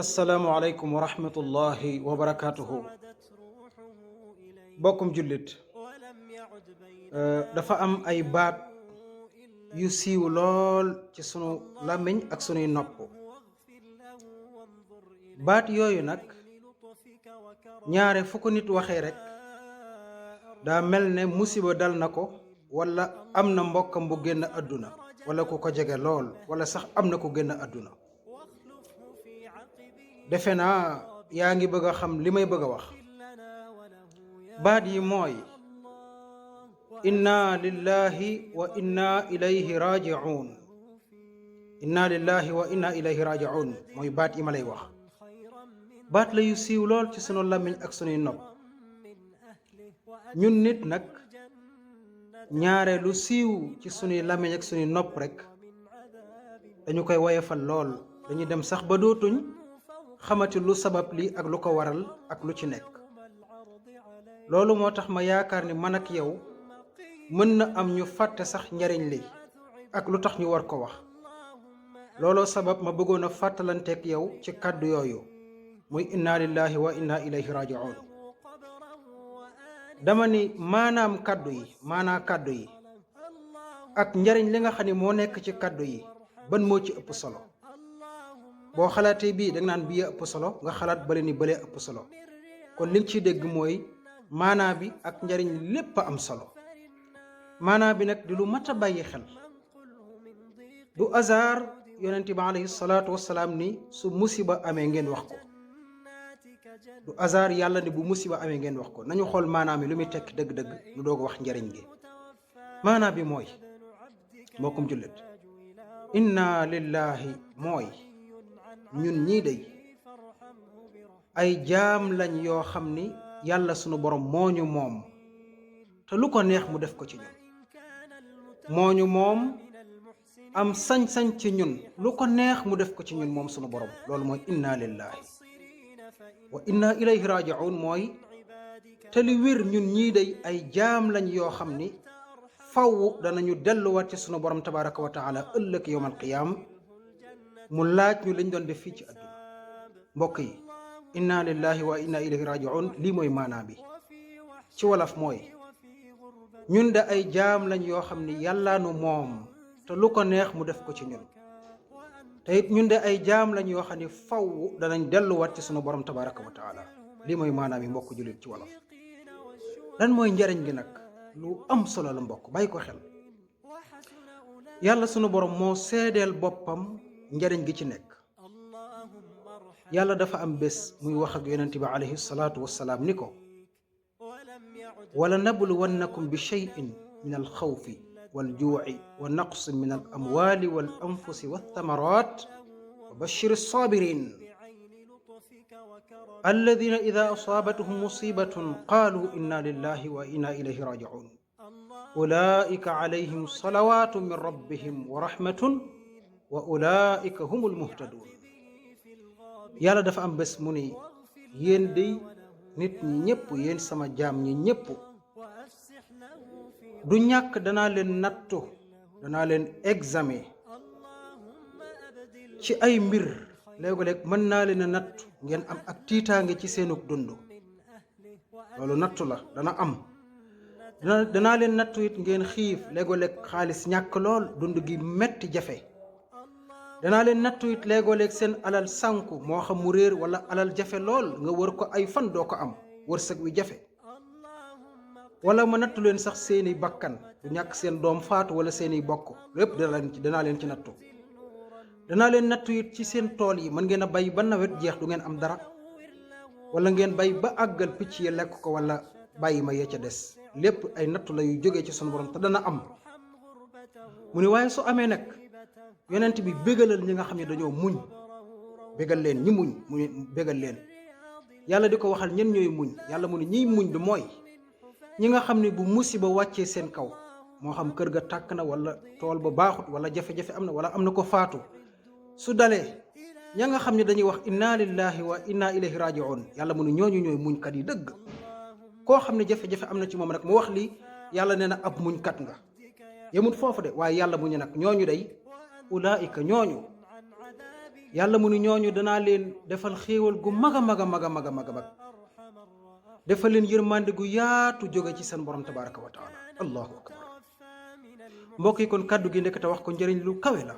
asalaamualeykum wa rahmatullahi wa barakaatuhu. bokkum jullit, dafa am ay baat yu siiw lool ci sunu làmmiñ ak sunuy nopp. baat yooyu nag ñaare fu ko nit waxee rek daa mel ne musiba dal na ko, wala am na mbokkam bu génn àdduna, wala ku ko jege lool, wala sax am na ku génn àdduna. defe naa yaa ngi bëgg a xam li may bëgg a wax. baat yi mooy inna lillahi wa inna ilayhi raji'un. inna lillahi wa inna ilayhi raji'un mooy baat yi ma lay wax. baat la yu siiw lool ci sunu làmmiñ ak sunuy nopp. ñun nit nag ñaare lu siiw ci sunuy làmmiñ ak sunuy nopp rek dañu koy woyefal lool. dañuy dem sax ba dootuñ xamati lu sabab li ak lu ko waral ak lu ci nekk. loolu moo tax ma yaakaar ni man ak yow mën na am ñu fàtte sax njariñ li ak lu tax ñu war ko wax. looloo sabab ma bëggoon a fàttalanteeg yow ci kàddu yooyu muy inna lillahi wa inna ilayhi raji'un. dama ni maanaam kàddu yi ak njariñ li nga xam ne moo nekk ci kàddu yi ban moo ci ëpp solo. boo xalaatee bii danga naan bii ëpp solo, nga xalaat bële ni bële ëpp solo. kon li nga ciy dégg mooy maanaa bi ak njariñ lépp a am solo. maanaa bi nag di lu mat a bàyyi xel. du hasard yonent bi alayhi salaatu wassalaam ni su musiba amee ngeen wax ko. du hasard yàlla ni bu musiba amee ngeen wax ko. nañu xool maanaa mi lu muy tekki dëgg-dëgg lu doog a wax njariñ gi. maanaa bi mooy mbokkum jullit, inna lillahi mooy ñun ñii day ay jaam lañ yoo xam ni yàlla sunu borom moo ñu moom, te lu ko neex mu def ko ci ñun. moo ñu moom am sañ-sañ ci ñun, lu ko neex mu def ko ci ñun moom sunu borom. loolu mooy inna lillahi wa inna ilayhi raji'un mooy te li wér ñun ñii day ay jaam lañ yoo xam ni faw danañu delluwaat ci sunu borom tabaraka wa taala ëllëg yawmal qiyaam mu laaj ñu lañ doon def fii ci àdduna. mbokk yi, inna lillahi wa inna ilayhi raji'un lii mooy maanaa bi. ci wolof mooy ñun de ay jaam lañ yoo xam ni yàlla nu moom, te lu ko neex mu def ko ci ñun. te it ñun de ay jaam lañ yoo xam ni faw danañ delluwaat ci sunu borom tabaraka wa taala. lii mooy maanaa bi mbokk jullit ci wolof. lan mooy njariñ gi nag? lu am solo la mbokk, bàyyi ko xel. yàlla sunu borom moo seedeel boppam njariñ gi ci nekk. yàlla dafa am bés muy wax ak yonent bi alayhi salaatu wassalaam ni ko wala nabluwannakum bi shay'in min alxawfi waljuuci wa naqsin min al amwali wal anfusi walthamarat wa bashir alsabirin alladina ida asaabathum musibatun qaalu inna lillahi wa inna ilayhi raji'un ulaika alayhim salawatu min rabbihim wa rahmatun wa ulaika humul muhtadun. yàlla dafa am bés mu ni yéen day nit ñi ñëpp, yéen sama jaam ñi ñëpp, du ñàkk danaa leen nattu, danaa leen examen ci ay mbir. léego-léeg mën naa leen a nattu ngeen am ak tiitaange ci seenug dund. loolu nattu la, dana am. danaa leen nattu it ngeen xiif, léego-léeg xaalis ñàkk lool, dund gi metti jafe. danaa leen nattu it léegoo-léeg seen alal sànku, moo xam mu réer wala alal jafe lool, nga wër ko ay fan doo ko am, wërsëg wi jafe. wala ma nattu leen sax seeni bakkan, du ñàkk seen doom faatu wala seeni bokk. lépp danaa leen ci nattu. danaa leen nattu it ci seen tool yi, mën ngeen a bay ba nawet jeex du ngeen am dara, wala ngeen bay ba àggal picc ya lekk ko wala bàyyi ma ya ca des. lépp ay nattu la yu jógee ci sunu borom, te dana am. mu ne waaye su amee nag yonent bi bégalal ñi nga xam ne dañoo muñ. bégal leen ñi muñ, mu bégal leen. yàlla di ko waxal ñen ñooy muñ. yàlla mu ne ñiy muñ du mooy ñi nga xam ne bu musiba wàccee seen kaw, moo xam kër ga tàkk na wala tool ba baaxut wala jafe-jafe am na wala am na ko faatu, su dalee ña nga xam ne dañuy wax inna lillahi wa inna ilayhi raji'un, yàlla mu ne ñooñu ñooy muñkat yi dëgg. koo xam ne jafe-jafe am na ci moom nag mu wax lii, yàlla nee na ab muñkat nga. yemut foofu de, waaye yàlla mu ñu nag ñooñu day ulaika ñooñu yàlla mu ni ñooñu danaa leen defal xéewal gu mag a mag a mag a mag a mag a mag defal leen yërmande gu yaatu jóge ci seen borom tabaraka wa taala. allahu akbar. mbokk yi kon kàddu gi ndekete wax ko njëriñ lu kawe la.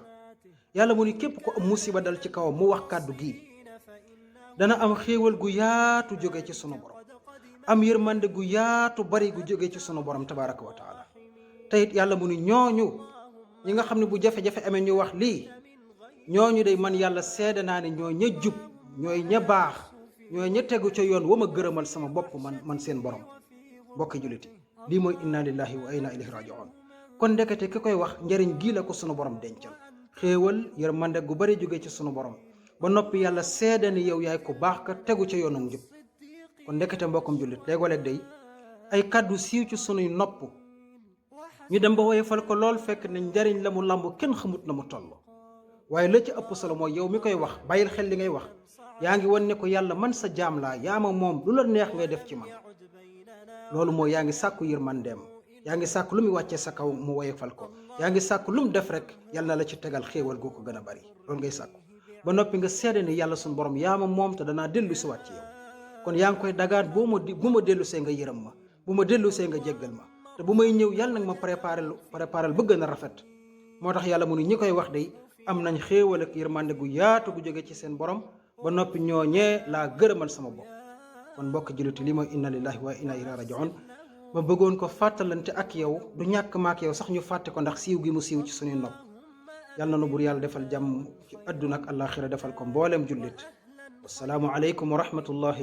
yàlla mu ni képp ko am musiba dal ci kawam mu wax kàddu gi dana am xéewal gu yaatu jóge ci sunu borom, am yërmande gu yaatu bari gu jóge ci sunu borom tabaraka wa taala. te it yàlla mu ni ñooñu ñi nga xam ne bu jafe-jafe amee ñu wax lii, ñooñu day man yàlla seede naa ne ñooy ña jub, ñooy ña baax, ñooy ña tegu ca yoon wa ma gërëmal sama bopp man seen borom. mbokki jullit yi lii mooy inna lillahi wa inna ilayhi rajiun. kon ndekete ki koy wax njëriñ gii la ko sunu borom dencal, xéewal yërmande gu bari jóge ci sunu borom, ba noppi yàlla seede ni yow yaay ko baax ka tegu ca yoonu njub. kon ndekete mbokkum jullit léeg-léeg day ay kàddu siiw ci sunuy nopp ñu dem ba woyefal ko lool, fekk ne njariñ la mu lamb kenn xamut na mu toll. waaye la ci ëpp solo mooy yow mi koy wax bàyyil xel li ngay wax. yaa ngi wan ne ko yàlla man sa jaam laa, yaa ma moom, lu la neex ngay def ci man. loolu mooy yaa ngi sàkku yërmandeem, yaa ngi sàkku lu mu wàccee sa kaw mu woyefal ko, yaa ngi sàkku lu mu def rek yàlla na la ci tegal xéewal goo ko gën a bari. loolu ngay sàkku ba noppi nga seede ni yàlla suñu borom yaa ma moom te danaa dellu si waat ci yow. kon yaa ngi koy dagaat bu ma dellu see nga yërëm ma, bu ma dellu see nga jéggal ma, te bu may ñëw yàlla nag ma préparel ba gën a rafet. moo tax yàlla mu ni ñi koy wax day am nañ xéewal ak yërmande gu yaatu gu jóge ci seen borom, ba noppi ñooñee laa gërëmal sama bopp. kon mbokk julliti li mooy inna lillahi wa inna ilayhi rajiun. ma bëggoon ko fàttalante ak yow, du ñàkk maak yow sax ñu fàtte ko ndax siiw gi mu siiw ci suñuy nopp. yàlla na nu bur yàlla defal jàmm ci àdduna ak àllaaxira, defal ko mbooleem jullit. wassalaamu aleykum wa rahmatullahi